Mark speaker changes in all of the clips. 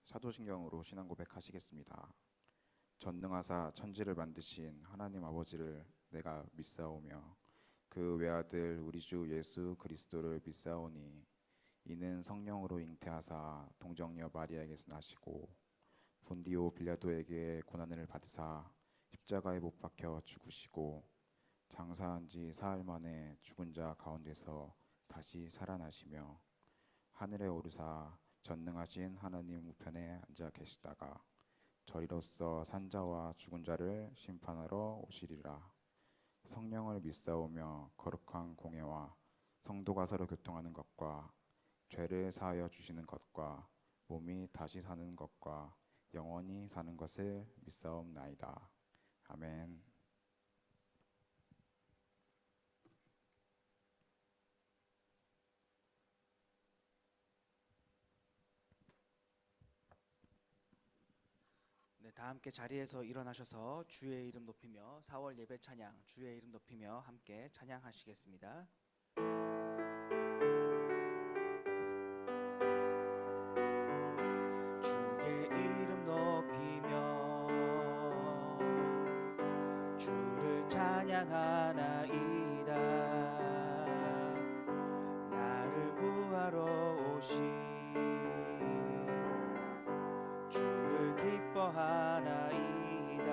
Speaker 1: 사도신경으로 신앙 고백하시겠습니다. 전능하사 천지를 만드신 하나님 아버지를 내가 믿사오며 그 외아들 우리 주 예수 그리스도를 믿사오니 이는 성령으로 잉태하사 동정녀 마리아에게서 나시고 본디오 빌라도에게 고난을 받으사 십자가에 못 박혀 죽으시고 장사한 지 사흘 만에 죽은 자 가운데서 다시 살아나시며 하늘에 오르사 전능하신 하나님 우편에 앉아 계시다가 저리로서 산자와 죽은 자를 심판하러 오시리라. 성령을 믿사오며 거룩한 공예와 성도가 서로 교통하는 것과 죄를 사하여 주시는 것과 몸이 다시 사는 것과 영원히 사는 것을 믿사옵나이다. 아멘.
Speaker 2: 네, 다 함께 자리에서 일어나셔서 주의 이름 높이며 4월 예배 찬양 주의 이름 높이며 함께 찬양하시겠습니다. 주의 이름 높이며 주를 찬양하나이다. 나를 구하러 오신 기뻐하나이다.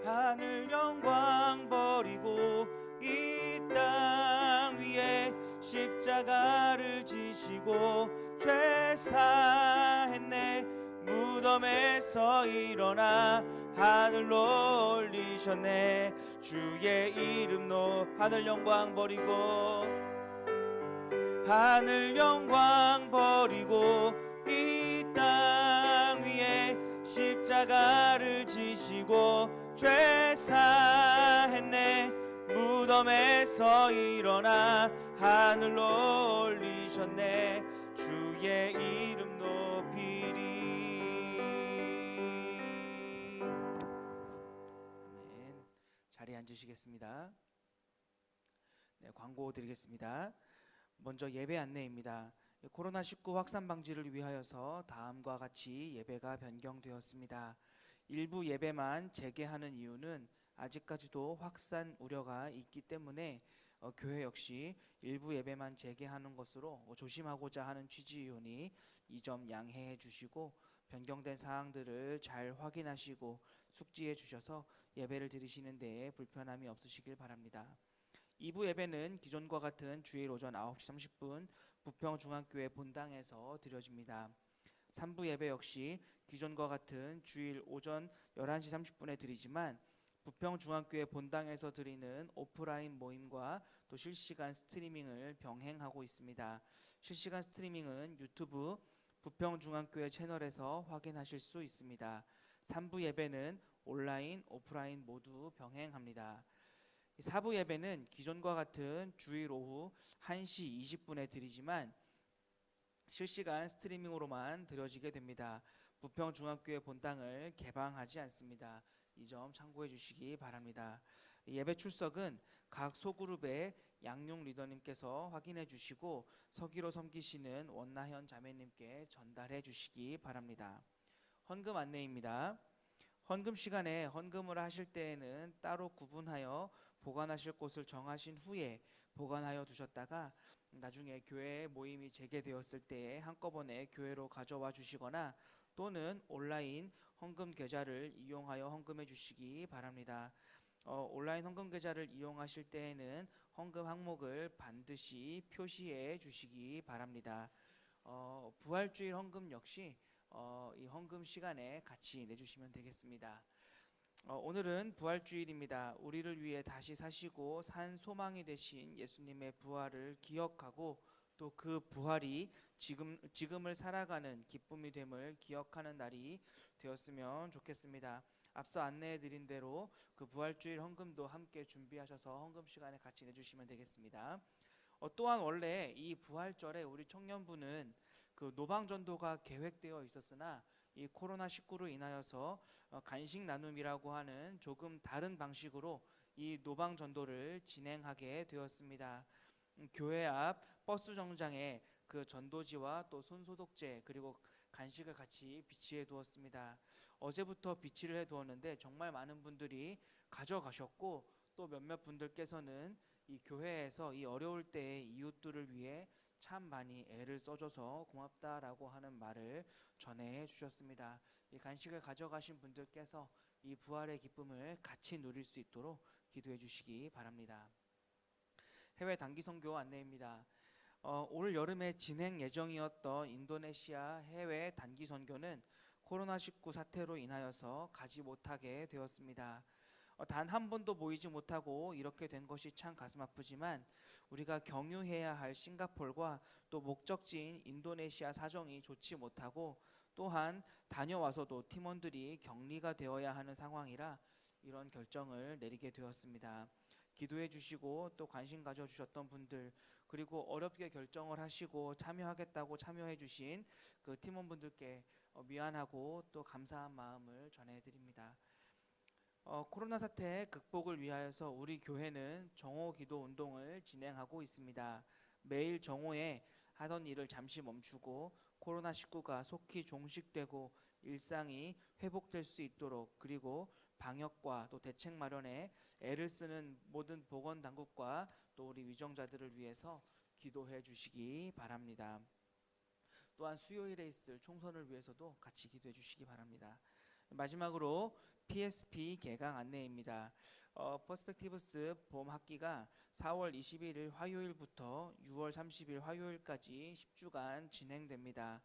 Speaker 2: 하늘 영광 버리고 이 땅 위에 십자가를 지시고 죄 사했네. 무덤에서 일어나 하늘로 올리셨네. 주의 이름 하늘 영광 버리고 하늘 영광 버리고 이 땅 위에 십자가를 지시고 죄 사했네. 무덤에서 일어나 하늘로 올리셨네. 주의 이름 높이리. 아멘. 자리에 앉으시겠습니다. 네, 광고 드리겠습니다. 먼저 예배 안내입니다. 코로나19 확산 방지를 위하여서 다음과 같이 예배가 변경되었습니다. 일부 예배만 재개하는 이유는 아직까지도 확산 우려가 있기 때문에 교회 역시 일부 예배만 재개하는 것으로 조심하고자 하는 취지이오니 이 점 양해해 주시고 변경된 사항들을 잘 확인하시고 숙지해 주셔서 예배를 드리시는 데에 불편함이 없으시길 바랍니다. 2부 예배는 기존과 같은 주일 오전 9시 30분 부평중앙교회 본당에서 드려집니다. 3부 예배 역시 기존과 같은 주일 오전 11시 30분에 드리지만 부평중앙교회 본당에서 드리는 오프라인 모임과 또 실시간 스트리밍을 병행하고 있습니다. 실시간 스트리밍은 유튜브 부평중앙교회 채널에서 확인하실 수 있습니다. 3부 예배는 온라인, 오프라인 모두 병행합니다. 4부 예배는 기존과 같은 주일 오후 1시 20분에 드리지만 실시간 스트리밍으로만 드려지게 됩니다. 부평중앙교회 본당을 개방하지 않습니다. 이 점 참고해 주시기 바랍니다. 예배 출석은 각 소그룹의 양육 리더님께서 확인해 주시고 서기로 섬기시는 원나현 자매님께 전달해 주시기 바랍니다. 헌금 안내입니다. 헌금 시간에 헌금을 하실 때에는 따로 구분하여 보관하실 곳을 정하신 후에 보관하여 두셨다가 나중에 교회 모임이 재개되었을 때에 한꺼번에 교회로 가져와 주시거나 또는 온라인 헌금 계좌를 이용하여 헌금해 주시기 바랍니다. 온라인 헌금 계좌를 이용하실 때에는 헌금 항목을 반드시 표시해 주시기 바랍니다. 부활주일 헌금 역시 이 헌금 시간에 같이 내주시면 되겠습니다. 오늘은 부활주일입니다. 우리를 위해 다시 사시고 산 소망이 되신 예수님의 부활을 기억하고 또 그 부활이 지금을 살아가는 기쁨이 됨을 기억하는 날이 되었으면 좋겠습니다. 앞서 안내해 드린 대로 그 부활주일 헌금도 함께 준비하셔서 헌금 시간에 같이 내주시면 되겠습니다. 또한 원래 이 부활절에 우리 청년부는 그 노방전도가 계획되어 있었으나 이 코로나19로 인하여서 간식 나눔이라고 하는 조금 다른 방식으로 이 노방전도를 진행하게 되었습니다. 교회 앞 버스 정류장에 그 전도지와 또 손소독제 그리고 간식을 같이 비치해 두었습니다. 어제부터 비치를 해 두었는데 정말 많은 분들이 가져가셨고 또 몇몇 분들께서는 이 교회에서 이 어려울 때의 이웃들을 위해 참 많이 애를 써줘서 고맙다라고 하는 말을 전해 주셨습니다. 이 간식을 가져가신 분들께서 이 부활의 기쁨을 같이 누릴 수 있도록 기도해 주시기 바랍니다. 해외 단기 선교 안내입니다. 올 여름에 진행 예정이었던 인도네시아 해외 단기 선교는 코로나19 사태로 인하여서 가지 못하게 되었습니다. 단 한 번도 모이지 못하고 이렇게 된 것이 참 가슴 아프지만 우리가 경유해야 할 싱가포르와 또 목적지인 인도네시아 사정이 좋지 못하고 또한 다녀와서도 팀원들이 격리가 되어야 하는 상황이라 이런 결정을 내리게 되었습니다. 기도해 주시고 또 관심 가져 주셨던 분들 그리고 어렵게 결정을 하시고 참여하겠다고 참여해 주신 그 팀원분들께 미안하고 또 감사한 마음을 전해 드립니다. 코로나 사태 극복을 위하여서 우리 교회는 정오 기도 운동을 진행하고 있습니다. 매일 정오에 하던 일을 잠시 멈추고 코로나19가 속히 종식되고 일상이 회복될 수 있도록 그리고 방역과 또 대책 마련에 애를 쓰는 모든 보건당국과 또 우리 위정자들을 위해서 기도해 주시기 바랍니다. 또한 수요일에 있을 총선을 위해서도 같이 기도해 주시기 바랍니다. 마지막으로 PSP 개강 안내입니다. 퍼스펙티브스 봄 학기가 4월 21일 화요일부터 6월 30일 화요일까지 10주간 진행됩니다.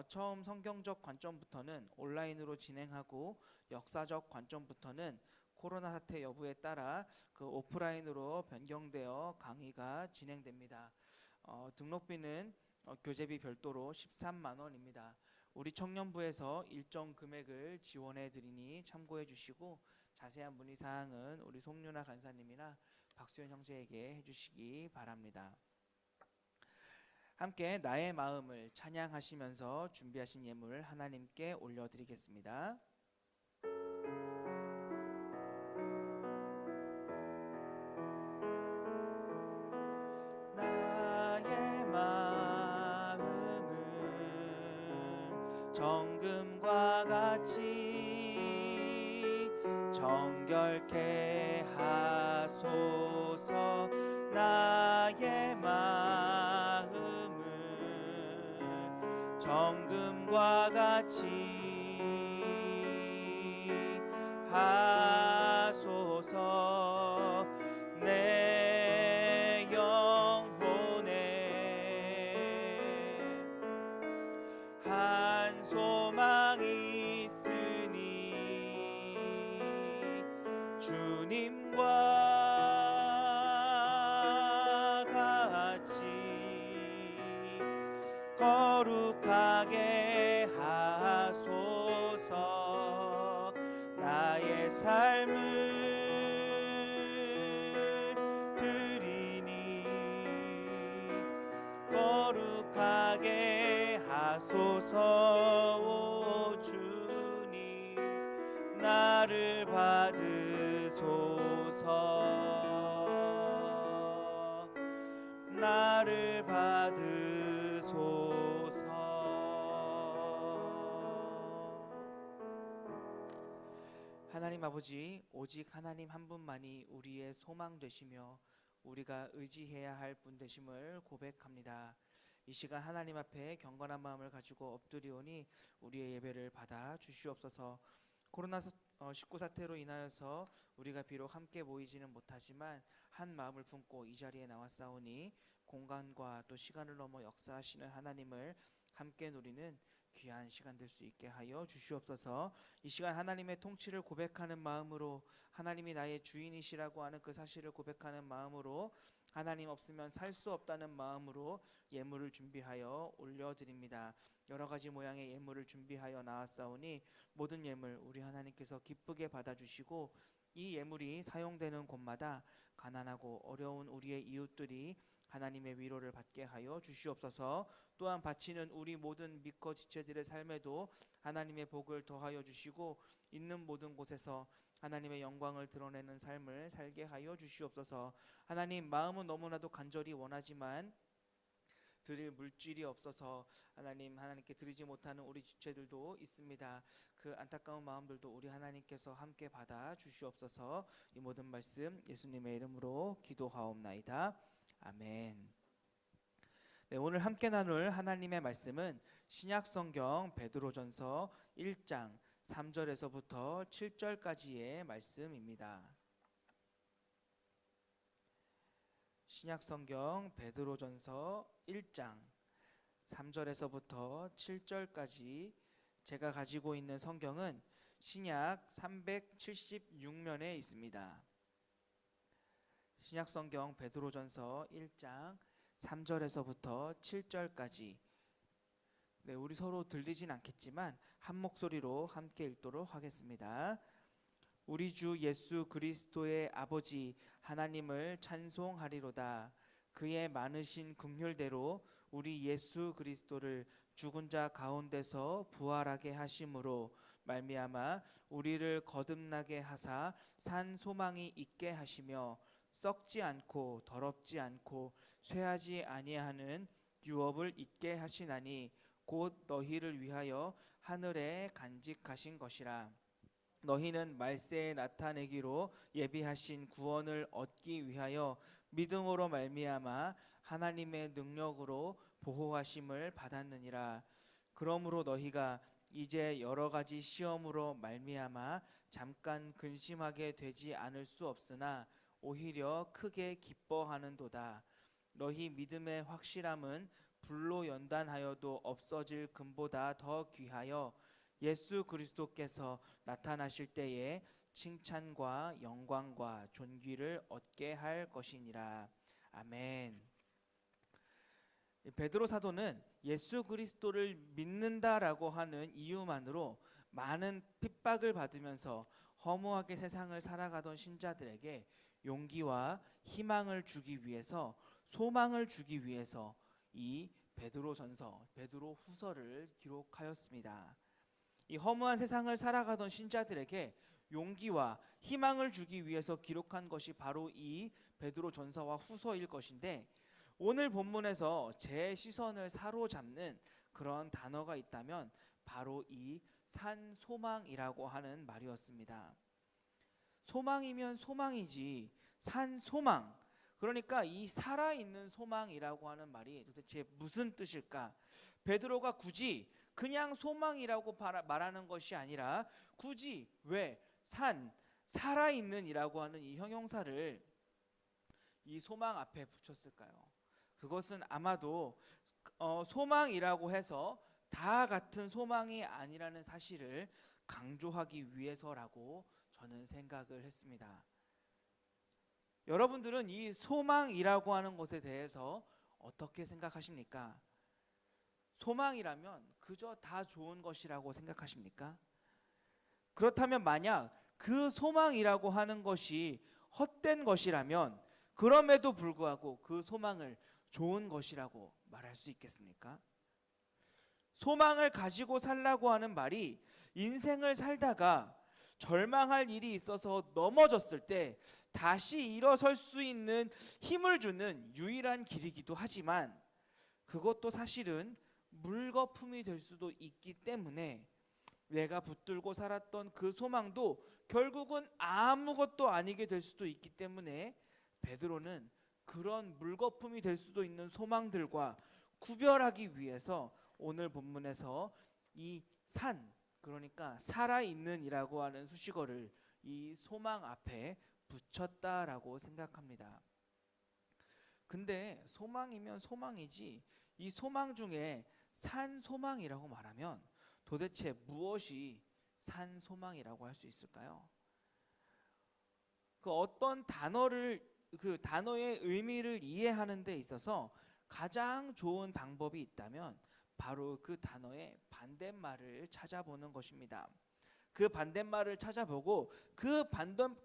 Speaker 2: 처음 성경적 관점부터는 온라인으로 진행하고 역사적 관점부터는 코로나 사태 여부에 따라 그 오프라인으로 변경되어 강의가 진행됩니다. 등록비는 교재비 별도로 13만 원입니다. 우리 청년부에서 일정 금액을 지원해 드리니 참고해 주시고 자세한 문의 사항은 우리 송윤아 간사님이나 박수현 형제에게 해주시기 바랍니다. 함께 나의 마음을 찬양하시면서 준비하신 예물 하나님께 올려드리겠습니다. 나의 마음을 정금과 같이 정결케 하소서. 나의 마음을 정금과 같이 하소서. 내 영혼에 한 소망이 있으니 주님과 같이 거룩하게 하소서. 나의 삶을 드리니 거룩하게 하소서. 오 주님 나를 받으소서. 나를 받으소서. 하나님 아버지, 오직 하나님 한 분만이 우리의 소망 되시며 우리가 의지해야 할 분 되심을 고백합니다. 이 시간 하나님 앞에 경건한 마음을 가지고 엎드리오니 우리의 예배를 받아 주시옵소서. 코로나19 사태로 인하여서 우리가 비록 함께 모이지는 못하지만 한 마음을 품고 이 자리에 나왔사오니 공간과 또 시간을 넘어 역사하시는 하나님을 함께 누리는 귀한 시간 될 수 있게 하여 주시옵소서. 이 시간 하나님의 통치를 고백하는 마음으로, 하나님이 나의 주인이시라고 하는 그 사실을 고백하는 마음으로, 하나님 없으면 살 수 없다는 마음으로 예물을 준비하여 올려드립니다. 여러 가지 모양의 예물을 준비하여 나왔사오니 모든 예물 우리 하나님께서 기쁘게 받아주시고 이 예물이 사용되는 곳마다 가난하고 어려운 우리의 이웃들이 하나님의 위로를 받게 하여 주시옵소서. 또한 바치는 우리 모든 믿고 지체들의 삶에도 하나님의 복을 더하여 주시고 있는 모든 곳에서 하나님의 영광을 드러내는 삶을 살게 하여 주시옵소서. 하나님, 마음은 너무나도 간절히 원하지만 드릴 물질이 없어서 하나님께 드리지 못하는 우리 지체들도 있습니다. 그 안타까운 마음들도 우리 하나님께서 함께 받아 주시옵소서. 이 모든 말씀 예수님의 이름으로 기도하옵나이다. 아멘. 네, 오늘 함께 나눌 하나님의 말씀은 신약성경 베드로전서 1장 3절에서부터 7절까지의 말씀입니다. 신약성경 베드로전서 1장 3절에서부터 7절까지 제가 가지고 있는 성경은 신약 376면에 있습니다. 신약성경 베드로전서 1장 3절에서부터 7절까지 네, 우리 서로 들리진 않겠지만 한 목소리로 함께 읽도록 하겠습니다. 우리 주 예수 그리스도의 아버지 하나님을 찬송하리로다. 그의 많으신 긍휼대로 우리 예수 그리스도를 죽은 자 가운데서 부활하게 하심으로 말미암아 우리를 거듭나게 하사 산 소망이 있게 하시며 썩지 않고 더럽지 않고 쇠하지 아니하는 유업을 있게 하시나니 곧 너희를 위하여 하늘에 간직하신 것이라. 너희는 말세에 나타내기로 예비하신 구원을 얻기 위하여 믿음으로 말미암아 하나님의 능력으로 보호하심을 받았느니라. 그러므로 너희가 이제 여러 가지 시험으로 말미암아 잠깐 근심하게 되지 않을 수 없으나 오히려 크게 기뻐하는도다. 너희 믿음의 확실함은 불로 연단하여도 없어질 금보다 더 귀하여 예수 그리스도께서 나타나실 때에 칭찬과 영광과 존귀를 얻게 할 것이니라. 아멘. 베드로 사도는 예수 그리스도를 믿는다라고 하는 이유만으로 많은 핍박을 받으면서 허무하게 세상을 살아가던 신자들에게 용기와 희망을 주기 위해서, 소망을 주기 위해서 이 베드로전서, 베드로 후서를 기록하였습니다. 이 허무한 세상을 살아가던 신자들에게 용기와 희망을 주기 위해서 기록한 것이 바로 이 베드로전서와 후서일 것인데, 오늘 본문에서 제 시선을 사로잡는 그런 단어가 있다면 바로 이 산소망이라고 하는 말이었습니다. 소망이면 소망이지 산소망, 그러니까 이 살아있는 소망이라고 하는 말이 도대체 무슨 뜻일까? 베드로가 굳이 그냥 소망이라고 말하는 것이 아니라 굳이 왜 살아있는이라고 하는 이 형용사를 이 소망 앞에 붙였을까요? 그것은 아마도 소망이라고 해서 다 같은 소망이 아니라는 사실을 강조하기 위해서라고 저는 생각을 했습니다. 여러분들은 이 소망이라고 하는 것에 대해서 어떻게 생각하십니까? 소망이라면 그저 다 좋은 것이라고 생각하십니까? 그렇다면 만약 그 소망이라고 하는 것이 헛된 것이라면 그럼에도 불구하고 그 소망을 좋은 것이라고 말할 수 있겠습니까? 소망을 가지고 살라고 하는 말이 인생을 살다가 절망할 일이 있어서 넘어졌을 때 다시 일어설 수 있는 힘을 주는 유일한 길이기도 하지만, 그것도 사실은 물거품이 될 수도 있기 때문에 내가 붙들고 살았던 그 소망도 결국은 아무것도 아니게 될 수도 있기 때문에 베드로는 그런 물거품이 될 수도 있는 소망들과 구별하기 위해서 오늘 본문에서 이 그러니까 살아있는이라고 하는 수식어를 이 소망 앞에 붙였다라고 생각합니다. 근데 소망이면 소망이지 이 소망 중에 산소망이라고 말하면 도대체 무엇이 산소망이라고 할 수 있을까요? 그 어떤 그 단어의 의미를 이해하는 데 있어서 가장 좋은 방법이 있다면 바로 그 단어의 반대말을 찾아보는 것입니다. 그 반대말을 찾아보고 그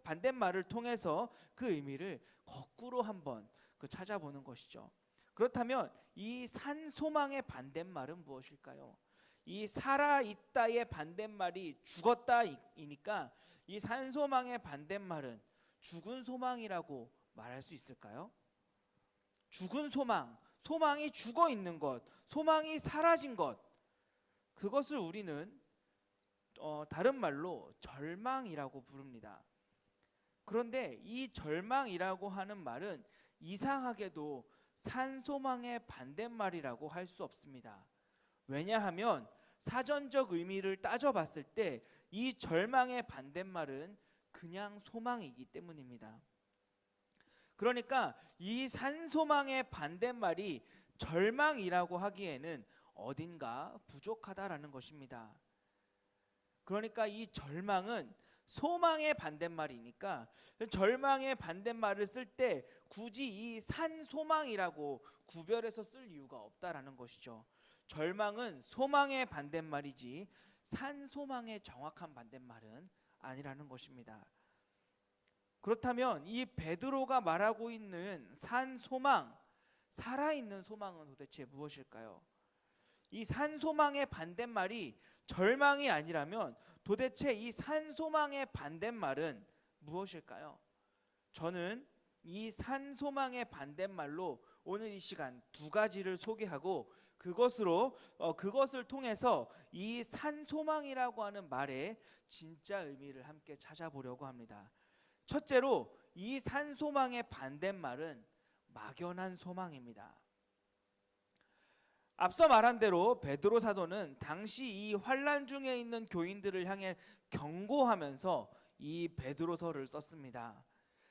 Speaker 2: 반대말을 통해서 그 의미를 거꾸로 한번 찾아보는 것이죠. 그렇다면 이 산소망의 반대말은 무엇일까요? 이 살아있다의 반대말이 죽었다이니까 이 산소망의 반대말은 죽은 소망이라고 말할 수 있을까요? 죽은 소망, 소망이 죽어 있는 것, 소망이 사라진 것, 그것을 우리는 다른 말로 절망이라고 부릅니다. 그런데 이 절망이라고 하는 말은 이상하게도 산소망의 반대말이라고 할 수 없습니다. 왜냐하면 사전적 의미를 따져봤을 때 이 절망의 반대말은 그냥 소망이기 때문입니다. 그러니까 이 산소망의 반대말이 절망이라고 하기에는 어딘가 부족하다라는 것입니다. 그러니까 이 절망은 소망의 반대말이니까 절망의 반대말을 쓸 때 굳이 이 산소망이라고 구별해서 쓸 이유가 없다라는 것이죠. 절망은 소망의 반대말이지 산소망의 정확한 반대말은 아니라는 것입니다. 그렇다면 이 베드로가 말하고 있는 산소망, 살아있는 소망은 도대체 무엇일까요? 이 산소망의 반대말이 절망이 아니라면 도대체 이 산소망의 반대말은 무엇일까요? 저는 이 산소망의 반대말로 오늘 이 시간 두 가지를 소개하고 그것을 통해서 이 산소망이라고 하는 말의 진짜 의미를 함께 찾아보려고 합니다. 첫째로 이 산소망의 반대말은 막연한 소망입니다. 앞서 말한 대로 베드로 사도는 당시 이 환난 중에 있는 교인들을 향해 경고하면서 이 베드로서를 썼습니다.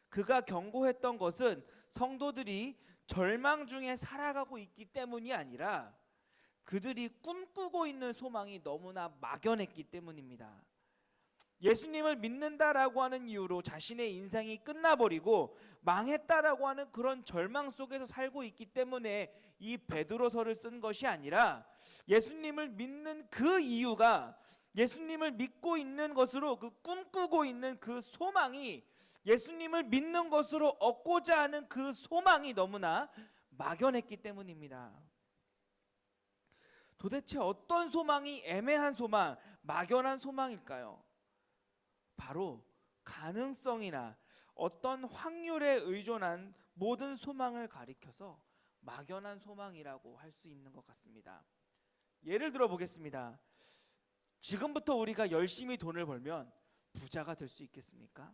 Speaker 2: 그가 경고했던 것은 성도들이 절망 중에 살아가고 있기 때문이 아니라 그들이 꿈꾸고 있는 소망이 너무나 막연했기 때문입니다. 예수님을 믿는다라고 하는 이유로 자신의 인생이 끝나버리고 망했다라고 하는 그런 절망 속에서 살고 있기 때문에 이 베드로서를 쓴 것이 아니라 예수님을 믿는 그 이유가 예수님을 믿고 있는 것으로 그 꿈꾸고 있는 그 소망이 예수님을 믿는 것으로 얻고자 하는 그 소망이 너무나 막연했기 때문입니다. 도대체 어떤 소망이 애매한 소망, 막연한 소망일까요? 바로 가능성이나 어떤 확률에 의존한 모든 소망을 가리켜서 막연한 소망이라고 할 수 있는 것 같습니다. 예를 들어 보겠습니다. 지금부터 우리가 열심히 돈을 벌면 부자가 될 수 있겠습니까?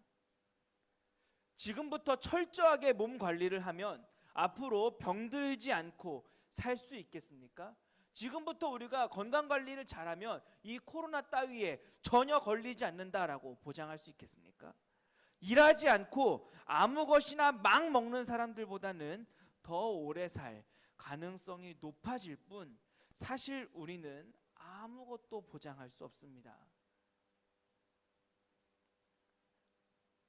Speaker 2: 지금부터 철저하게 몸 관리를 하면 앞으로 병들지 않고 살 수 있겠습니까? 지금부터 우리가 건강 관리를 잘하면 이 코로나 따위에 전혀 걸리지 않는다라고 보장할 수 있겠습니까? 일하지 않고 아무 것이나 막 먹는 사람들보다는 더 오래 살 가능성이 높아질 뿐 사실 우리는 아무것도 보장할 수 없습니다.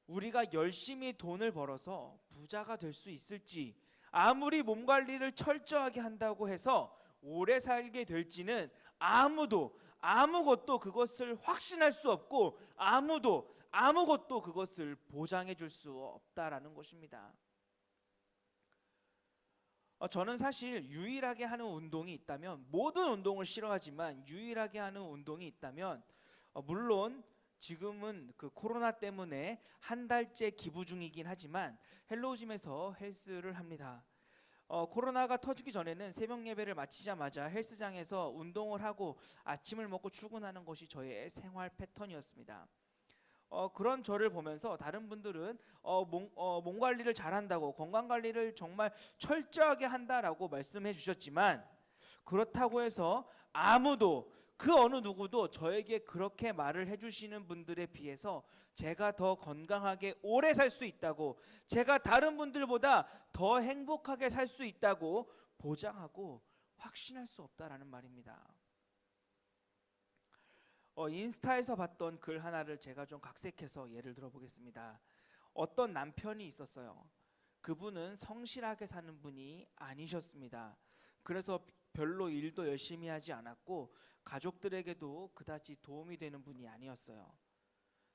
Speaker 2: 우리가 열심히 돈을 벌어서 부자가 될 수 있을지, 아무리 몸 관리를 철저하게 한다고 해서 오래 살게 될지는 아무것도 그것을 확신할 수 없고 아무것도 그것을 보장해 줄 수 없다라는 것입니다. 저는 사실 유일하게 하는 운동이 있다면, 모든 운동을 싫어하지만 유일하게 하는 운동이 있다면 물론 지금은 그 코로나 때문에 한 달째 기부 중이긴 하지만 헬로우짐에서 헬스를 합니다. 코로나가 터지기 전에는 새벽 예배를 마치자마자 헬스장에서 운동을 하고 아침을 먹고 출근하는 것이 저의 생활 패턴이었습니다. 그런 저를 보면서 다른 분들은 몸 관리를 잘한다고, 건강 관리를 정말 철저하게 한다라고 말씀해 주셨지만, 그렇다고 해서 그 어느 누구도 저에게 그렇게 말을 해주시는 분들에 비해서 제가 더 건강하게 오래 살 수 있다고, 제가 다른 분들보다 더 행복하게 살 수 있다고 보장하고 확신할 수 없다라는 말입니다. 인스타에서 봤던 글 하나를 제가 좀 각색해서 예를 들어 보겠습니다. 어떤 남편이 있었어요. 그분은 성실하게 사는 분이 아니셨습니다. 그래서 별로 일도 열심히 하지 않았고 가족들에게도 그다지 도움이 되는 분이 아니었어요.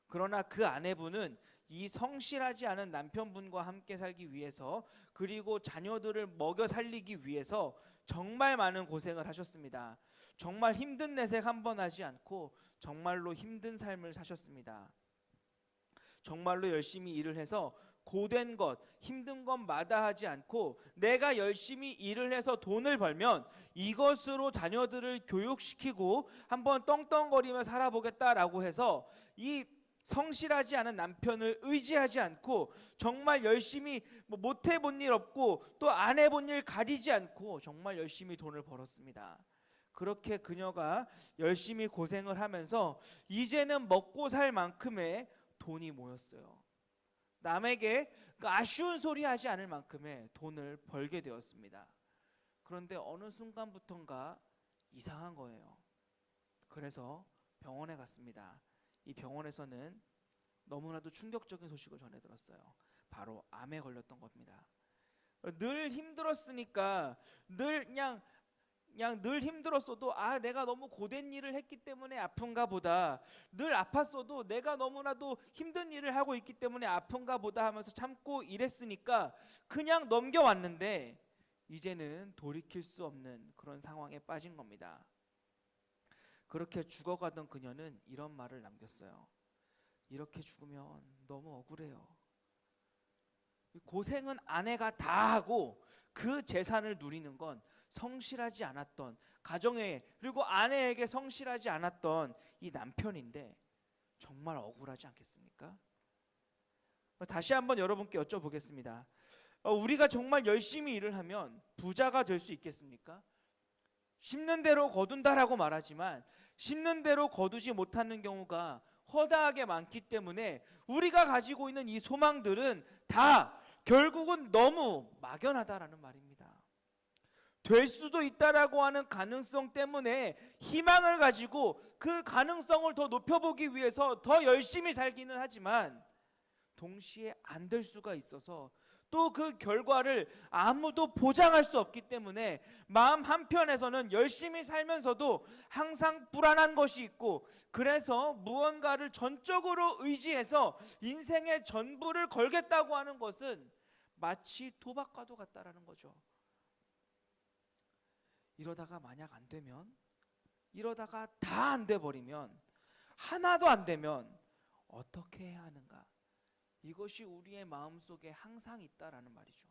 Speaker 2: 그러나 그 아내분은 이 성실하지 않은 남편분과 함께 살기 위해서, 그리고 자녀들을 먹여 살리기 위해서 정말 많은 고생을 하셨습니다. 정말 힘든 내색 한 번 하지 않고 정말로 힘든 삶을 사셨습니다. 정말로 열심히 일을 해서 고된 것, 힘든 것 마다하지 않고 내가 열심히 일을 해서 돈을 벌면 이것으로 자녀들을 교육시키고 한번 떵떵거리며 살아보겠다라고 해서 이 성실하지 않은 남편을 의지하지 않고 정말 열심히 못 해본 일 없고 또 안 해본 일 가리지 않고 정말 열심히 돈을 벌었습니다. 그렇게 그녀가 열심히 고생을 하면서 이제는 먹고 살 만큼의 돈이 모였어요. 남에게 아쉬운 소리 하지 않을 만큼의 돈을 벌게 되었습니다. 그런데 어느 순간부턴가 이상한 거예요. 그래서 병원에 갔습니다. 이 병원에서는 너무나도 충격적인 소식을 전해 들었어요. 바로 암에 걸렸던 겁니다. 늘 힘들었으니까 늘 힘들었어도 내가 너무 고된 일을 했기 때문에 아픈가 보다, 늘 아팠어도 내가 너무나도 힘든 일을 하고 있기 때문에 아픈가 보다 하면서 참고 일했으니까 그냥 넘겨왔는데 이제는 돌이킬 수 없는 그런 상황에 빠진 겁니다. 그렇게 죽어가던 그녀는 이런 말을 남겼어요. 이렇게 죽으면 너무 억울해요. 고생은 아내가 다 하고 그 재산을 누리는 건 성실하지 않았던 가정에, 그리고 아내에게 성실하지 않았던 이 남편인데 정말 억울하지 않겠습니까? 다시 한번 여러분께 여쭤보겠습니다. 우리가 정말 열심히 일을 하면 부자가 될 수 있겠습니까? 심는 대로 거둔다라고 말하지만 심는 대로 거두지 못하는 경우가 허다하게 많기 때문에 우리가 가지고 있는 이 소망들은 다 결국은 너무 막연하다라는 말입니다. 될 수도 있다라고 하는 가능성 때문에 희망을 가지고 그 가능성을 더 높여보기 위해서 더 열심히 살기는 하지만 동시에 안 될 수가 있어서 또 그 결과를 아무도 보장할 수 없기 때문에 마음 한편에서는 열심히 살면서도 항상 불안한 것이 있고, 그래서 무언가를 전적으로 의지해서 인생의 전부를 걸겠다고 하는 것은 마치 도박과도 같다라는 거죠. 이러다가 만약 안 되면, 이러다가 다 안 돼 버리면, 하나도 안 되면 어떻게 해야 하는가? 이것이 우리의 마음속에 항상 있다라는 말이죠.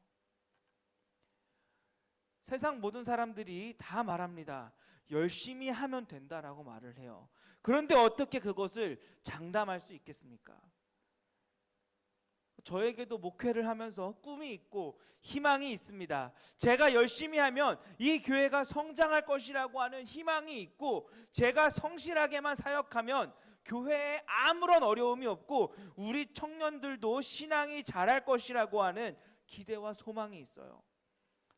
Speaker 2: 세상 모든 사람들이 다 말합니다. 열심히 하면 된다라고 말을 해요. 그런데 어떻게 그것을 장담할 수 있겠습니까? 저에게도 목회를 하면서 꿈이 있고 희망이 있습니다. 제가 열심히 하면 이 교회가 성장할 것이라고 하는 희망이 있고, 제가 성실하게만 사역하면 교회에 아무런 어려움이 없고 우리 청년들도 신앙이 자랄 것이라고 하는 기대와 소망이 있어요.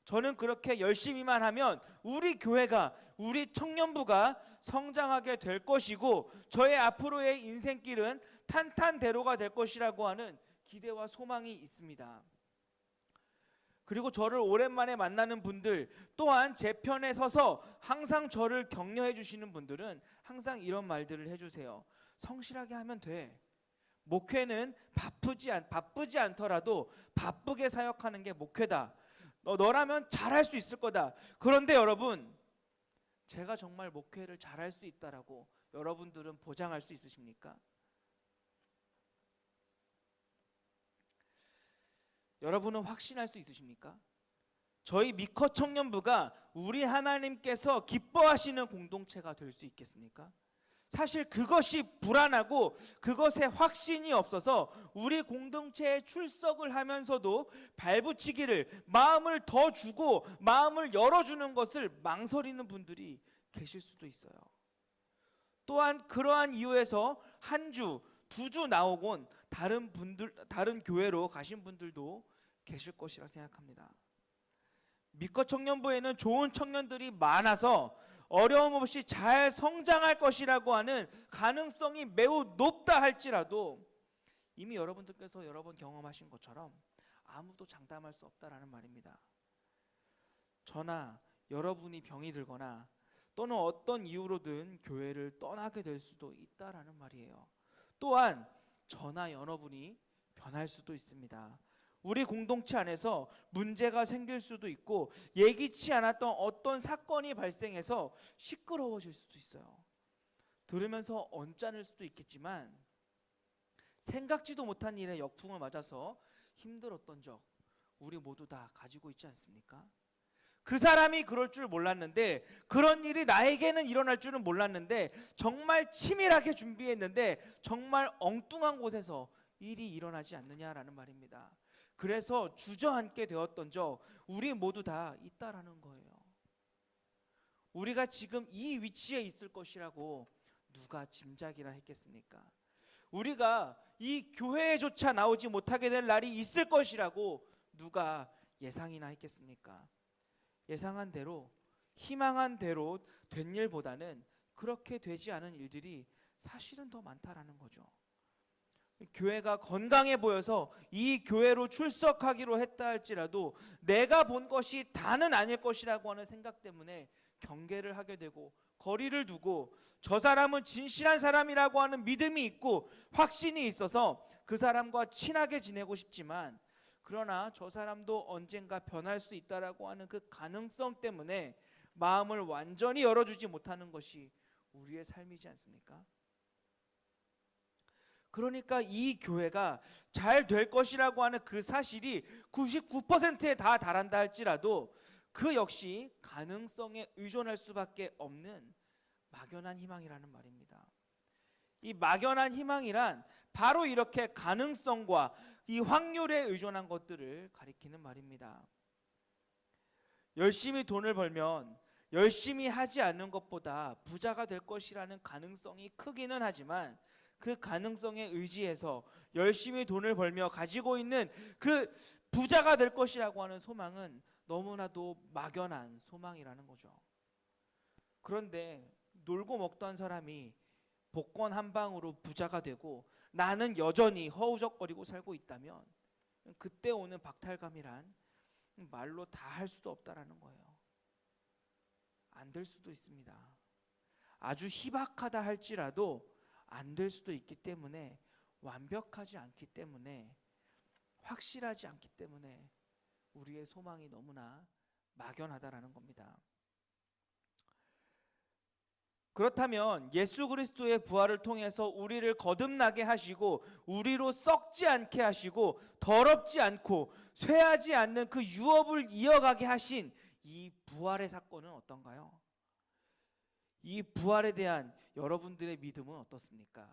Speaker 2: 저는 그렇게 열심히만 하면 우리 교회가, 우리 청년부가 성장하게 될 것이고 저의 앞으로의 인생길은 탄탄대로가 될 것이라고 하는 기대와 소망이 있습니다. 그리고 저를 오랜만에 만나는 분들, 또한 제 편에 서서 항상 저를 격려해 주시는 분들은 항상 이런 말들을 해주세요. 성실하게 하면 돼. 목회는 바쁘지 않더라도 바쁘게 사역하는 게 목회다. 너라면 잘할 수 있을 거다. 그런데 여러분, 제가 정말 목회를 잘할 수 있다라고 여러분들은 보장할 수 있으십니까? 여러분은 확신할 수 있으십니까? 저희 미커 청년부가 우리 하나님께서 기뻐하시는 공동체가 될 수 있겠습니까? 사실 그것이 불안하고 그것에 확신이 없어서 우리 공동체에 출석을 하면서도 발붙이기를, 마음을 더 주고 마음을 열어주는 것을 망설이는 분들이 계실 수도 있어요. 또한 그러한 이유에서 한 주, 두 주 나오곤 다른 교회로 가신 분들도 계실 것이라 생각합니다. 미커 청년부에는 좋은 청년들이 많아서 어려움 없이 잘 성장할 것이라고 하는 가능성이 매우 높다 할지라도 이미 여러분들께서 여러 번 경험하신 것처럼 아무도 장담할 수 없다라는 말입니다. 저나 여러분이 병이 들거나 또는 어떤 이유로든 교회를 떠나게 될 수도 있다라는 말이에요. 또한 저나 여러분이 변할 수도 있습니다. 우리 공동체 안에서 문제가 생길 수도 있고 예기치 않았던 어떤 사건이 발생해서 시끄러워질 수도 있어요. 들으면서 언짢을 수도 있겠지만 생각지도 못한 일에 역풍을 맞아서 힘들었던 적 우리 모두 다 가지고 있지 않습니까? 그 사람이 그럴 줄 몰랐는데, 그런 일이 나에게는 일어날 줄은 몰랐는데, 정말 치밀하게 준비했는데 정말 엉뚱한 곳에서 일이 일어나지 않느냐라는 말입니다. 그래서 주저앉게 되었던 적 우리 모두 다 있다라는 거예요. 우리가 지금 이 위치에 있을 것이라고 누가 짐작이나 했겠습니까? 우리가 이 교회에조차 나오지 못하게 될 날이 있을 것이라고 누가 예상이나 했겠습니까? 예상한 대로, 희망한 대로 된 일보다는 그렇게 되지 않은 일들이 사실은 더 많다라는 거죠. 교회가 건강해 보여서 이 교회로 출석하기로 했다 할지라도 내가 본 것이 다는 아닐 것이라고 하는 생각 때문에 경계를 하게 되고 거리를 두고, 저 사람은 진실한 사람이라고 하는 믿음이 있고 확신이 있어서 그 사람과 친하게 지내고 싶지만, 그러나 저 사람도 언젠가 변할 수 있다라고 하는 그 가능성 때문에 마음을 완전히 열어주지 못하는 것이 우리의 삶이지 않습니까? 그러니까 이 교회가 잘 될 것이라고 하는 그 사실이 99%에 다 달한다 할지라도 그 역시 가능성에 의존할 수밖에 없는 막연한 희망이라는 말입니다. 이 막연한 희망이란 바로 이렇게 가능성과 이 확률에 의존한 것들을 가리키는 말입니다. 열심히 돈을 벌면 열심히 하지 않는 것보다 부자가 될 것이라는 가능성이 크기는 하지만, 그 가능성에 의지해서 열심히 돈을 벌며 가지고 있는 그 부자가 될 것이라고 하는 소망은 너무나도 막연한 소망이라는 거죠. 그런데 놀고 먹던 사람이 복권 한 방으로 부자가 되고 나는 여전히 허우적거리고 살고 있다면, 그때 오는 박탈감이란 말로 다 할 수도 없다라는 거예요. 안 될 수도 있습니다. 아주 희박하다 할지라도 안 될 수도 있기 때문에, 완벽하지 않기 때문에, 확실하지 않기 때문에 우리의 소망이 너무나 막연하다라는 겁니다. 그렇다면 예수 그리스도의 부활을 통해서 우리를 거듭나게 하시고 우리로 썩지 않게 하시고 더럽지 않고 쇠하지 않는 그 유업을 이어가게 하신 이 부활의 사건은 어떤가요? 이 부활에 대한 여러분들의 믿음은 어떻습니까?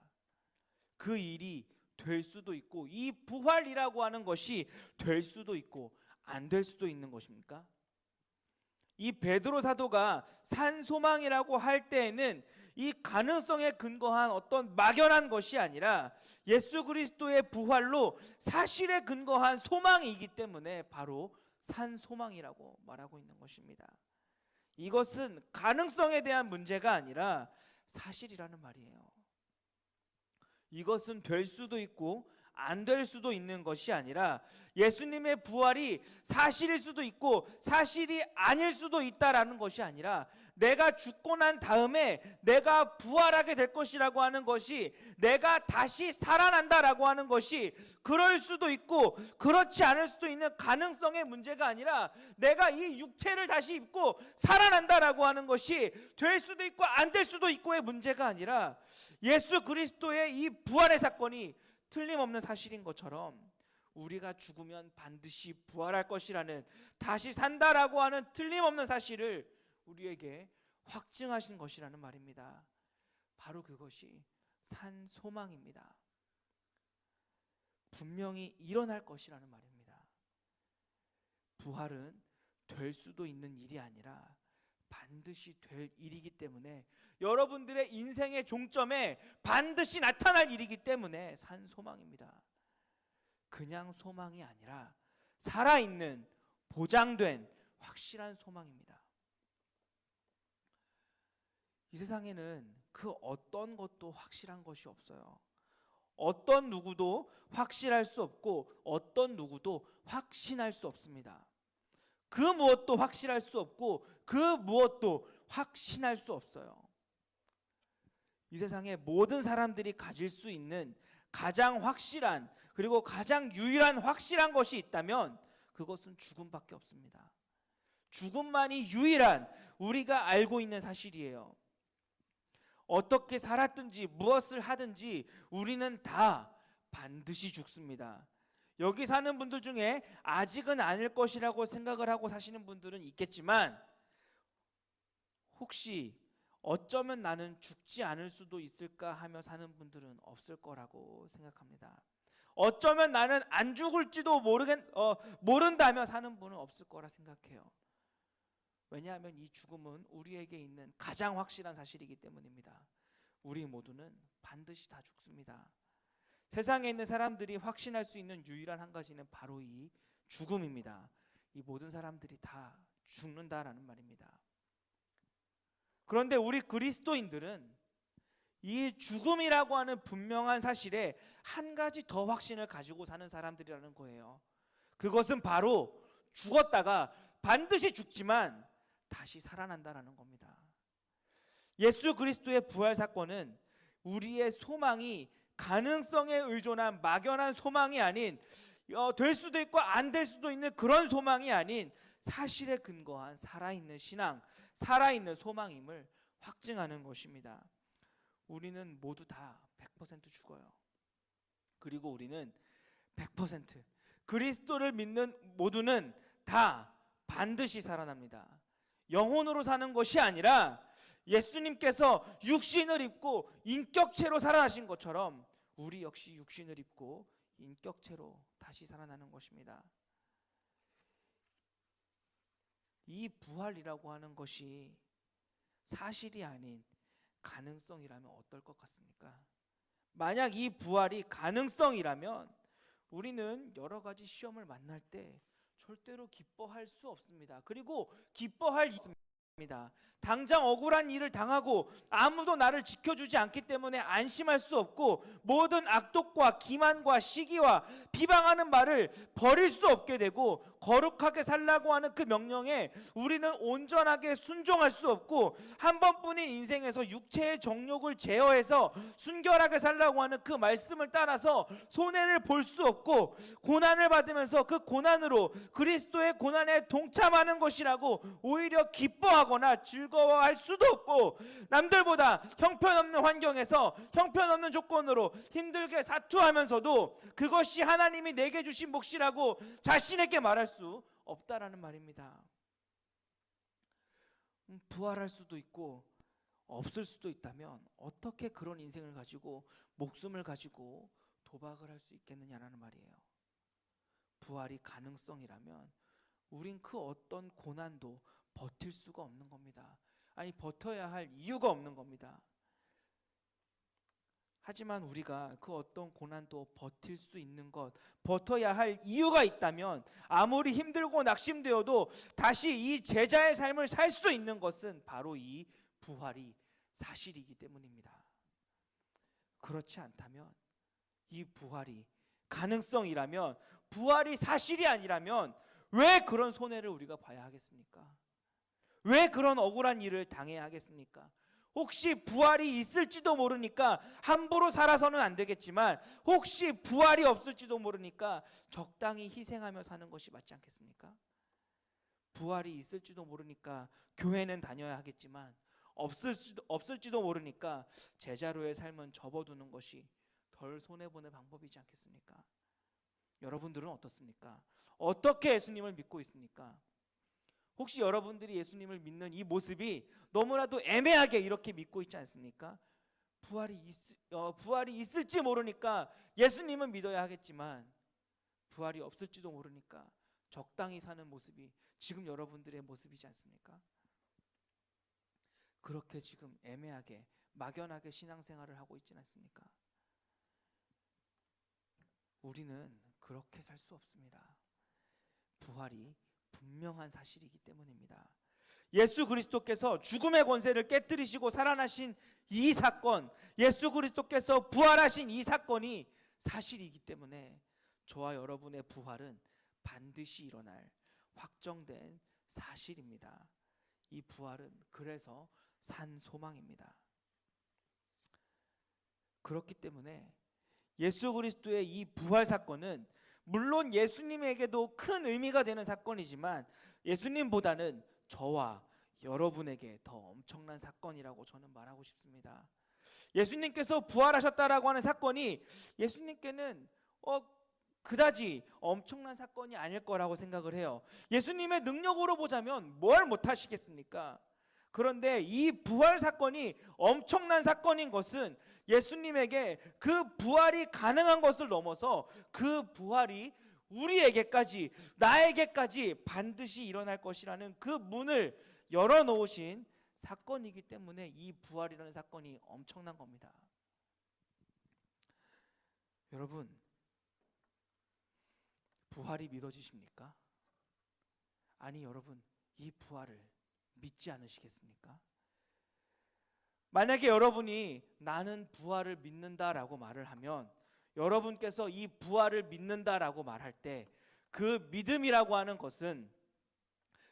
Speaker 2: 그 일이 될 수도 있고, 이 부활이라고 하는 것이 될 수도 있고 안 될 수도 있는 것입니까? 이 베드로 사도가 산소망이라고 할 때에는 이 가능성에 근거한 어떤 막연한 것이 아니라 예수 그리스도의 부활로 사실에 근거한 소망이기 때문에 바로 산소망이라고 말하고 있는 것입니다. 이것은 가능성에 대한 문제가 아니라 사실이라는 말이에요. 이것은 될 수도 있고 안 될 수도 있는 것이 아니라 예수님의 부활이 사실일 수도 있고 사실이 아닐 수도 있다라는 것이 아니라, 내가 죽고 난 다음에 내가 부활하게 될 것이라고 하는 것이, 내가 다시 살아난다라고 하는 것이 그럴 수도 있고 그렇지 않을 수도 있는 가능성의 문제가 아니라, 내가 이 육체를 다시 입고 살아난다라고 하는 것이 될 수도 있고 안 될 수도 있고의 문제가 아니라, 예수 그리스도의 이 부활의 사건이 틀림없는 사실인 것처럼 우리가 죽으면 반드시 부활할 것이라는, 다시 산다라고 하는 틀림없는 사실을 우리에게 확증하신 것이라는 말입니다. 바로 그것이 산 소망입니다. 분명히 일어날 것이라는 말입니다. 부활은 될 수도 있는 일이 아니라 반드시 될 일이기 때문에, 여러분들의 인생의 종점에 반드시 나타날 일이기 때문에 산 소망입니다. 그냥 소망이 아니라 살아있는, 보장된, 확실한 소망입니다. 이 세상에는 그 어떤 것도 확실한 것이 없어요. 어떤 누구도 확실할 수 없고 어떤 누구도 확신할 수 없습니다. 그 무엇도 확실할 수 없고 그 무엇도 확신할 수 없어요. 이 세상에 모든 사람들이 가질 수 있는 가장 확실한, 그리고 가장 유일한 확실한 것이 있다면 그것은 죽음밖에 없습니다. 죽음만이 유일한 우리가 알고 있는 사실이에요. 어떻게 살았든지 무엇을 하든지 우리는 다 반드시 죽습니다. 여기 사는 분들 중에 아직은 아닐 것이라고 생각을 하고 사시는 분들은 있겠지만, 혹시 어쩌면 나는 죽지 않을 수도 있을까 하며 사는 분들은 없을 거라고 생각합니다. 어쩌면 나는 안 죽을지도 모른다며 사는 분은 없을 거라 생각해요. 왜냐하면 이 죽음은 우리에게 있는 가장 확실한 사실이기 때문입니다. 우리 모두는 반드시 다 죽습니다. 세상에 있는 사람들이 확신할 수 있는 유일한 한 가지는 바로 이 죽음입니다. 이 모든 사람들이 다 죽는다라는 말입니다. 그런데 우리 그리스도인들은 이 죽음이라고 하는 분명한 사실에 한 가지 더 확신을 가지고 사는 사람들이라는 거예요. 그것은 바로 죽었다가 반드시 죽지만 다시 살아난다라는 겁니다. 예수 그리스도의 부활 사건은 우리의 소망이 가능성에 의존한 막연한 소망이 아닌, 될 수도 있고 안 될 수도 있는 그런 소망이 아닌 사실에 근거한 살아있는 신앙, 살아있는 소망임을 확증하는 것입니다. 우리는 모두 다 100% 죽어요. 그리고 우리는 100% 그리스도를 믿는 모두는 다 반드시 살아납니다. 영혼으로 사는 것이 아니라 예수님께서 육신을 입고 인격체로 살아나신 것처럼 우리 역시 육신을 입고 인격체로 다시 살아나는 것입니다. 이 부활이라고 하는 것이 사실이 아닌 가능성이라면 어떨 것 같습니까? 만약 이 부활이 가능성이라면 우리는 여러 가지 시험을 만날 때 절대로 기뻐할 수 없습니다. 그리고 기뻐할 있습니다. 당장 억울한 일을 당하고 아무도 나를 지켜주지 않기 때문에 안심할 수 없고, 모든 악독과 기만과 시기와 비방하는 말을 버릴 수 없게 되고, 거룩하게 살라고 하는 그 명령에 우리는 온전하게 순종할 수 없고, 한 번뿐인 인생에서 육체의 정욕을 제어해서 순결하게 살라고 하는 그 말씀을 따라서 손해를 볼 수 없고, 고난을 받으면서 그 고난으로 그리스도의 고난에 동참하는 것이라고 오히려 기뻐하거나 즐거워할 수도 없고, 남들보다 형편없는 환경에서 형편없는 조건으로 힘들게 사투하면서도 그것이 하나님이 내게 주신 몫이라고 자신에게 말할 수 없다라는 말입니다. 부활할 수도 있고 없을 수도 있다면 어떻게 그런 인생을 가지고 목숨을 가지고 도박을 할 수 있겠느냐라는 말이에요. 부활이 가능성이라면 우린 그 어떤 고난도 버틸 수가 없는 겁니다. 아니, 버텨야 할 이유가 없는 겁니다. 하지만 우리가 그 어떤 고난도 버틸 수 있는 것, 버텨야 할 이유가 있다면 아무리 힘들고 낙심되어도 다시 이 제자의 삶을 살 수 있는 것은 바로 이 부활이 사실이기 때문입니다. 그렇지 않다면, 이 부활이 가능성이라면, 부활이 사실이 아니라면 왜 그런 손해를 우리가 봐야 하겠습니까? 왜 그런 억울한 일을 당해야 하겠습니까? 혹시 부활이 있을지도 모르니까 함부로 살아서는 안 되겠지만, 혹시 부활이 없을지도 모르니까 적당히 희생하며 사는 것이 맞지 않겠습니까? 부활이 있을지도 모르니까 교회는 다녀야 하겠지만, 없을지도 모르니까 제자로의 삶은 접어두는 것이 덜 손해보는 방법이지 않겠습니까? 여러분들은 어떻습니까? 어떻게 예수님을 믿고 있습니까? 혹시 여러분들이 예수님을 믿는 이 모습이 너무나도 애매하게 이렇게 믿고 있지 않습니까? 부활이 있을지 모르니까 예수님은 믿어야 하겠지만, 부활이 없을지도 모르니까 적당히 사는 모습이 지금 여러분들의 모습이지 않습니까? 그렇게 지금 애매하게 막연하게 신앙생활을 하고 있지 않습니까? 우리는 그렇게 살 수 없습니다. 부활이 분명한 사실이기 때문입니다. 예수 그리스도께서 죽음의 권세를 깨뜨리시고 살아나신 이 사건, 예수 그리스도께서 부활하신 이 사건이 사실이기 때문에 저와 여러분의 부활은 반드시 일어날 확정된 사실입니다. 이 부활은 그래서 산 소망입니다. 그렇기 때문에 예수 그리스도의 이 부활 사건은 물론 예수님에게도 큰 의미가 되는 사건이지만, 예수님보다는 저와 여러분에게 더 엄청난 사건이라고 저는 말하고 싶습니다. 예수님께서 부활하셨다라고 하는 사건이 예수님께는 그다지 엄청난 사건이 아닐 거라고 생각을 해요. 예수님의 능력으로 보자면 뭘 못하시겠습니까? 그런데 이 부활 사건이 엄청난 사건인 것은 예수님에게 그 부활이 가능한 것을 넘어서 그 부활이 우리에게까지, 나에게까지 반드시 일어날 것이라는 그 문을 열어놓으신 사건이기 때문에 이 부활이라는 사건이 엄청난 겁니다. 여러분, 부활이 믿어지십니까? 아니, 여러분, 이 부활을 믿지 않으시겠습니까? 만약에 여러분이 나는 부활을 믿는다라고 말을 하면, 여러분께서 이 부활을 믿는다라고 말할 때 그 믿음이라고 하는 것은,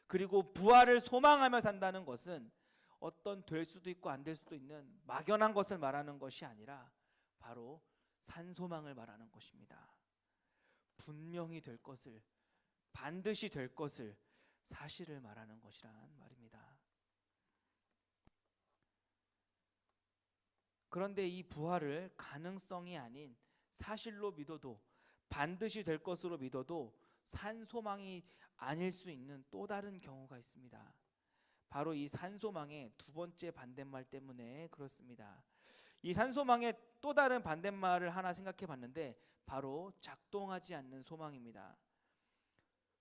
Speaker 2: 그리고 부활을 소망하며 산다는 것은 어떤 될 수도 있고 안 될 수도 있는 막연한 것을 말하는 것이 아니라 바로 산소망을 말하는 것입니다. 분명히 될 것을, 반드시 될 것을, 사실을 말하는 것이란 말입니다. 그런데 이 부활을 가능성이 아닌 사실로 믿어도, 반드시 될 것으로 믿어도 산소망이 아닐 수 있는 또 다른 경우가 있습니다. 바로 이 산소망의 두 번째 반대말 때문에 그렇습니다. 이 산소망의 또 다른 반대말을 하나 생각해 봤는데 바로 작동하지 않는 소망입니다.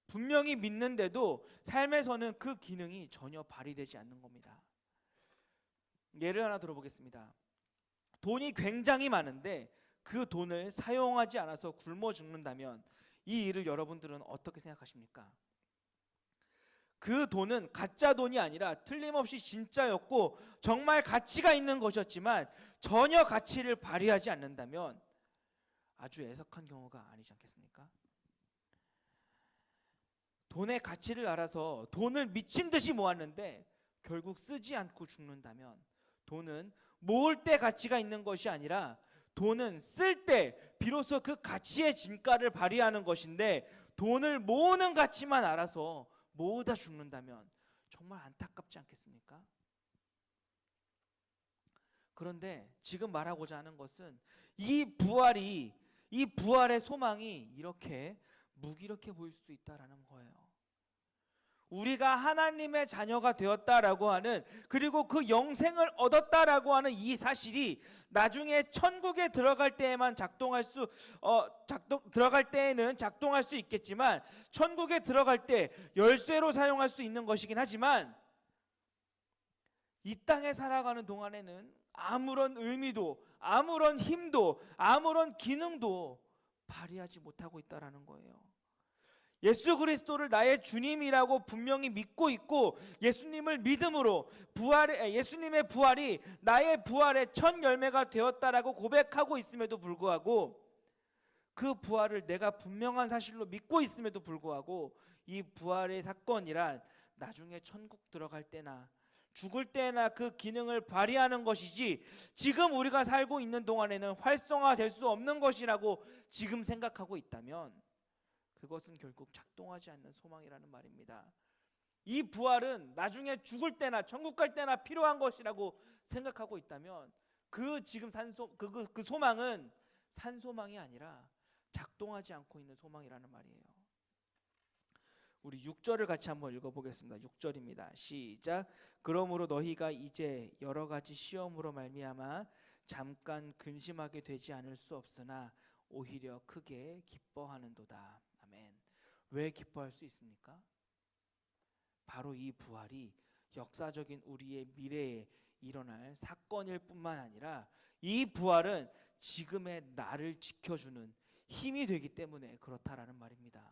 Speaker 2: 분명히 믿는데도 삶에서는 그 기능이 전혀 발휘되지 않는 겁니다. 예를 하나 들어보겠습니다. 돈이 굉장히 많은데 그 돈을 사용하지 않아서 굶어 죽는다면 이 일을 여러분들은 어떻게 생각하십니까? 그 돈은 가짜 돈이 아니라 틀림없이 진짜였고 정말 가치가 있는 것이었지만 전혀 가치를 발휘하지 않는다면 아주 애석한 경우가 아니지 않겠습니까? 돈의 가치를 알아서 돈을 미친 듯이 모았는데 결국 쓰지 않고 죽는다면 돈은 모을 때 가치가 있는 것이 아니라 돈은 쓸 때 비로소 그 가치의 진가를 발휘하는 것인데 돈을 모으는 가치만 알아서 모으다 죽는다면 정말 안타깝지 않겠습니까? 그런데 지금 말하고자 하는 것은 이 부활의 소망이 이렇게 무기력해 보일 수도 있다라는 거예요. 우리가 하나님의 자녀가 되었다라고 하는, 그리고 그 영생을 얻었다라고 하는 이 사실이 나중에 천국에 들어갈 때에만 들어갈 때에는 작동할 수 있겠지만 천국에 들어갈 때 열쇠로 사용할 수 있는 것이긴 하지만 이 땅에 살아가는 동안에는 아무런 의미도, 아무런 힘도, 아무런 기능도 발휘하지 못하고 있다라는 거예요. 예수 그리스도를 나의 주님이라고 분명히 믿고 있고 예수님을 믿음으로 예수님의 부활이 나의 부활의 첫 열매가 되었다라고 고백하고 있음에도 불구하고, 그 부활을 내가 분명한 사실로 믿고 있음에도 불구하고 이 부활의 사건이란 나중에 천국 들어갈 때나 죽을 때나 그 기능을 발휘하는 것이지 지금 우리가 살고 있는 동안에는 활성화될 수 없는 것이라고 지금 생각하고 있다면 그것은 결국 작동하지 않는 소망이라는 말입니다. 이 부활은 나중에 죽을 때나 천국 갈 때나 필요한 것이라고 생각하고 있다면 그 지금 그 소망은 산소망이 아니라 작동하지 않고 있는 소망이라는 말이에요. 우리 6절을 같이 한번 읽어보겠습니다. 6절입니다. 시작. 그러므로 너희가 이제 여러 가지 시험으로 말미암아 잠깐 근심하게 되지 않을 수 없으나 오히려 크게 기뻐하는도다. 아멘. 왜 기뻐할 수 있습니까? 바로 이 부활이 역사적인 우리의 미래에 일어날 사건일 뿐만 아니라 이 부활은 지금의 나를 지켜주는 힘이 되기 때문에 그렇다라는 말입니다.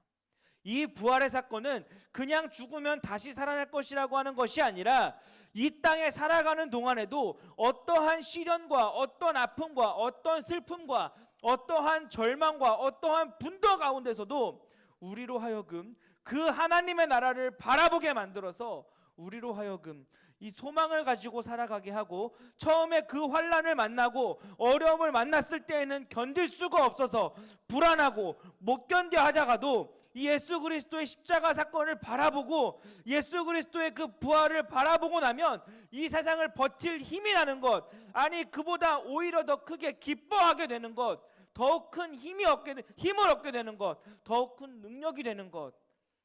Speaker 2: 이 부활의 사건은 그냥 죽으면 다시 살아날 것이라고 하는 것이 아니라 이 땅에 살아가는 동안에도 어떠한 시련과 어떤 아픔과 어떤 슬픔과 어떠한 절망과 어떠한 분노 가운데서도 우리로 하여금 그 하나님의 나라를 바라보게 만들어서 우리로 하여금 이 소망을 가지고 살아가게 하고, 처음에 그 환난을 만나고 어려움을 만났을 때에는 견딜 수가 없어서 불안하고 못 견뎌 하다가도 이 예수 그리스도의 십자가 사건을 바라보고 예수 그리스도의 그 부활을 바라보고 나면 이 세상을 버틸 힘이 나는 것, 아니 그보다 오히려 더 크게 기뻐하게 되는 것, 더욱 큰 힘을 얻게 되는 것, 더욱 큰 능력이 되는 것,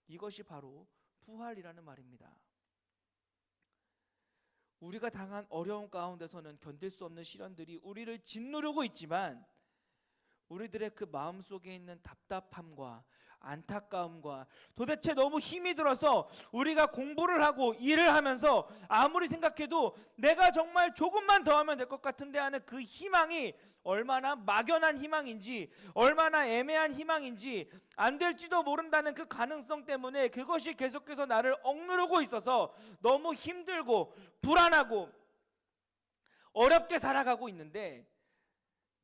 Speaker 2: 이것이 바로 부활이라는 말입니다. 우리가 당한 어려움 가운데서는 견딜 수 없는 시련들이 우리를 짓누르고 있지만 우리들의 그 마음속에 있는 답답함과 안타까움과 도대체 너무 힘이 들어서 우리가 공부를 하고 일을 하면서 아무리 생각해도 내가 정말 조금만 더 하면 될 것 같은데 하는 그 희망이 얼마나 막연한 희망인지, 얼마나 애매한 희망인지, 안 될지도 모른다는 그 가능성 때문에 그것이 계속해서 나를 억누르고 있어서 너무 힘들고 불안하고 어렵게 살아가고 있는데,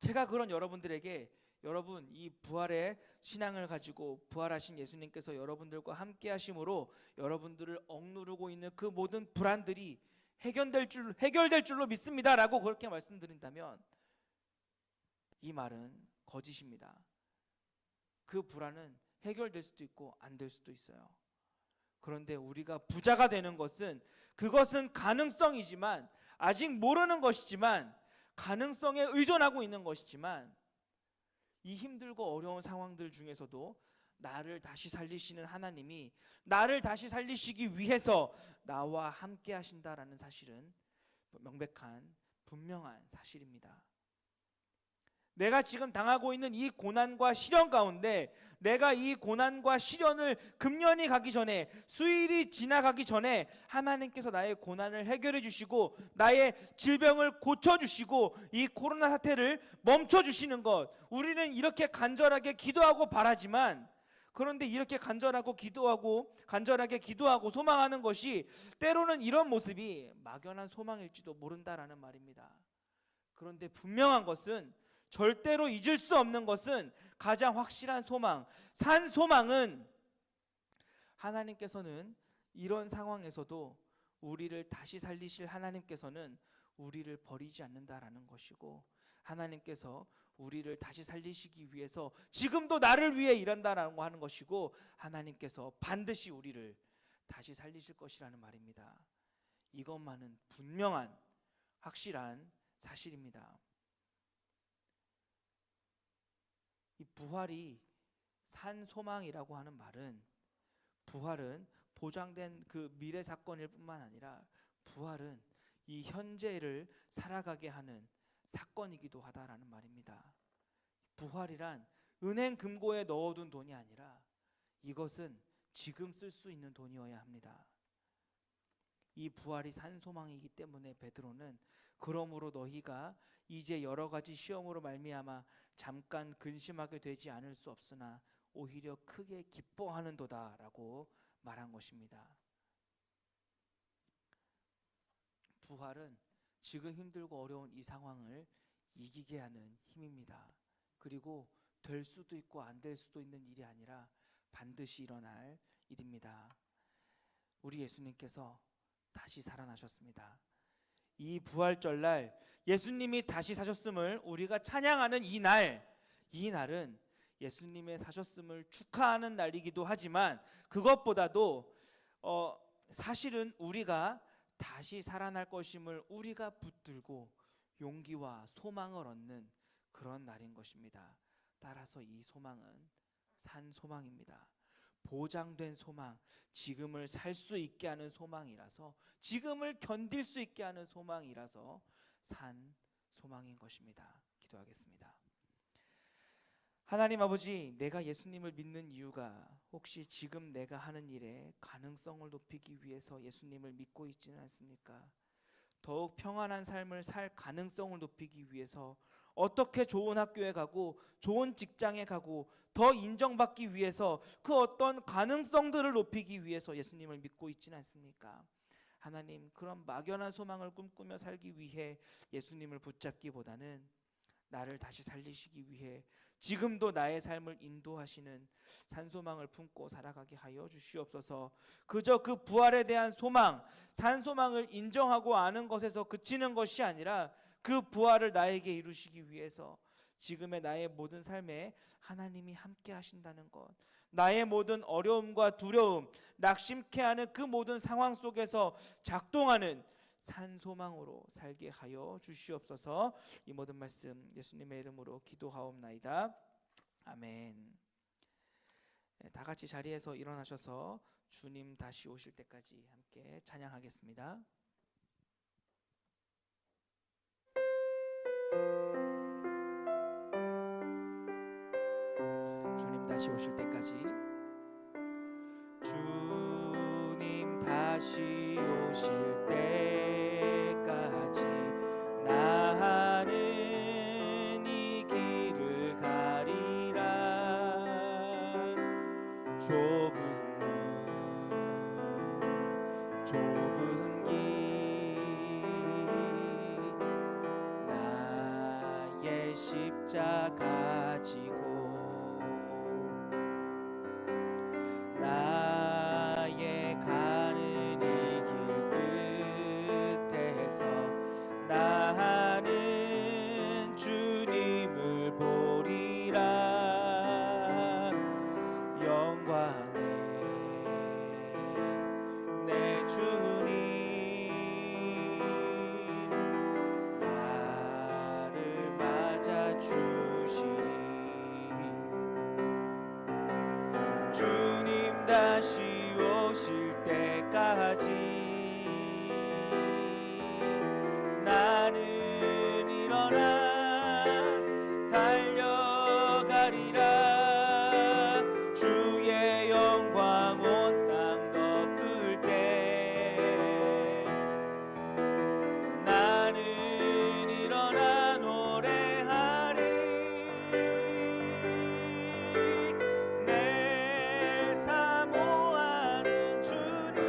Speaker 2: 제가 그런 여러분들에게, 여러분 이 부활의 신앙을 가지고 부활하신 예수님께서 여러분들과 함께 하심으로 여러분들을 억누르고 있는 그 모든 불안들이 해결될 줄로 믿습니다 라고 그렇게 말씀드린다면 이 말은 거짓입니다. 그 불안은 해결될 수도 있고 안 될 수도 있어요. 그런데 우리가 부자가 되는 것은, 그것은 가능성이지만, 아직 모르는 것이지만, 가능성에 의존하고 있는 것이지만, 이 힘들고 어려운 상황들 중에서도 나를 다시 살리시는 하나님이 나를 다시 살리시기 위해서 나와 함께 하신다라는 사실은 명백한 분명한 사실입니다. 내가 지금 당하고 있는 이 고난과 시련 가운데, 내가 이 고난과 시련을 금년이 가기 전에, 수일이 지나가기 전에 하나님께서 나의 고난을 해결해 주시고 나의 질병을 고쳐 주시고 이 코로나 사태를 멈춰 주시는 것, 우리는 이렇게 간절하게 기도하고 바라지만, 그런데 이렇게 간절하게 기도하고 소망하는 것이 때로는 이런 모습이 막연한 소망일지도 모른다라는 말입니다. 그런데 분명한 것은, 절대로 잊을 수 없는 것은, 가장 확실한 소망, 산 소망은 하나님께서는 이런 상황에서도 우리를 다시 살리실 하나님께서는 우리를 버리지 않는다라는 것이고, 하나님께서 우리를 다시 살리시기 위해서 지금도 나를 위해 일한다라고 하는 것이고, 하나님께서 반드시 우리를 다시 살리실 것이라는 말입니다. 이것만은 분명한 확실한 사실입니다. 이 부활이 산 소망이라고 하는 말은, 부활은 보장된 그 미래 사건일 뿐만 아니라 부활은 이 현재를 살아가게 하는 사건이기도 하다라는 말입니다. 부활이란 은행 금고에 넣어둔 돈이 아니라 이것은 지금 쓸 수 있는 돈이어야 합니다. 이 부활이 산 소망이기 때문에 베드로는 그러므로 너희가 이제 여러 가지 시험으로 말미암아 잠깐 근심하게 되지 않을 수 없으나 오히려 크게 기뻐하는도다라고 말한 것입니다. 부활은 지금 힘들고 어려운 이 상황을 이기게 하는 힘입니다. 그리고 될 수도 있고 안 될 수도 있는 일이 아니라 반드시 일어날 일입니다. 우리 예수님께서 다시 살아나셨습니다. 이 부활절날 예수님이 다시 사셨음을 우리가 찬양하는 이 날은 예수님의 사셨음을 축하하는 날이기도 하지만, 그것보다도 사실은 우리가 다시 살아날 것임을 우리가 붙들고 용기와 소망을 얻는 그런 날인 것입니다. 따라서 이 소망은 산 소망입니다. 보장된 소망, 지금을 살 수 있게 하는 소망이라서, 지금을 견딜 수 있게 하는 소망이라서 산 소망인 것입니다. 기도하겠습니다. 하나님 아버지, 내가 예수님을 믿는 이유가 혹시 지금 내가 하는 일에 가능성을 높이기 위해서 예수님을 믿고 있지는 않습니까? 더욱 평안한 삶을 살 가능성을 높이기 위해서, 어떻게 좋은 학교에 가고 좋은 직장에 가고 더 인정받기 위해서, 그 어떤 가능성들을 높이기 위해서 예수님을 믿고 있지는 않습니까? 하나님, 그런 막연한 소망을 꿈꾸며 살기 위해 예수님을 붙잡기보다는 나를 다시 살리시기 위해 지금도 나의 삶을 인도하시는 산소망을 품고 살아가게 하여 주시옵소서. 그저 그 부활에 대한 소망, 산소망을 인정하고 아는 것에서 그치는 것이 아니라 그 부활을 나에게 이루시기 위해서 지금의 나의 모든 삶에 하나님이 함께 하신다는 것, 나의 모든 어려움과 두려움, 낙심케 하는 그 모든 상황 속에서 작동하는 산 소망으로 살게 하여 주시옵소서. 이 모든 말씀 예수님의 이름으로 기도하옵나이다. 아멘. 네, 다 같이 자리에서 일어나셔서 주님 다시 오실 때까지 함께 찬양하겠습니다. 주님 다시 오실 때까지. 주님 다시 오실 때까지 나는 이 길을 가리라. 좁은 길 나의 십자가 지고 나의 가는 이 길 끝에서 나는 주님을 보리라. 영광의 내 주님 나를 맞아 주시리. 주님 다시 오실 때까지 나는 일어나 달려가리라. 주의 영광 온 땅 덮을 때 나는 일어나 노래하리. 내 사모하는 주님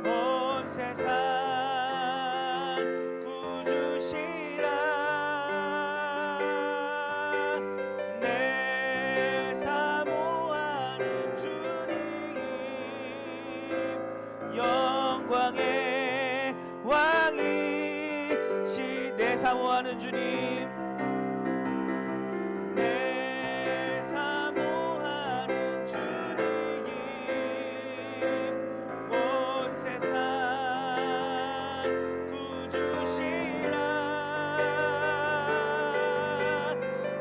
Speaker 2: 온 세상 구주시라. 내 사모하는 주님 영광의 왕이시. 내 사모하는 주님 내 사모하는 주님 온 세상 구주시라.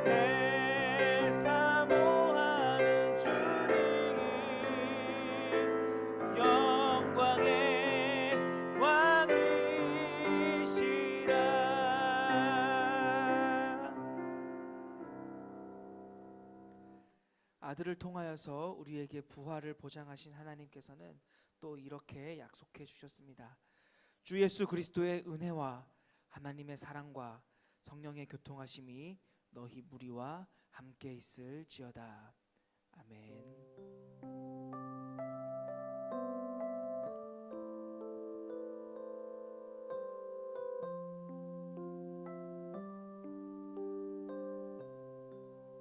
Speaker 2: 내 사모하는 주님 영광의 왕이시라. 아들을 통하여서 우리에게 부활을 보장하신 하나님께서는 또 이렇게 약속해 주셨습니다. 주 예수 그리스도의 은혜와 하나님의 사랑과 성령의 교통하심이 너희 무리와 함께 있을지어다. 아멘.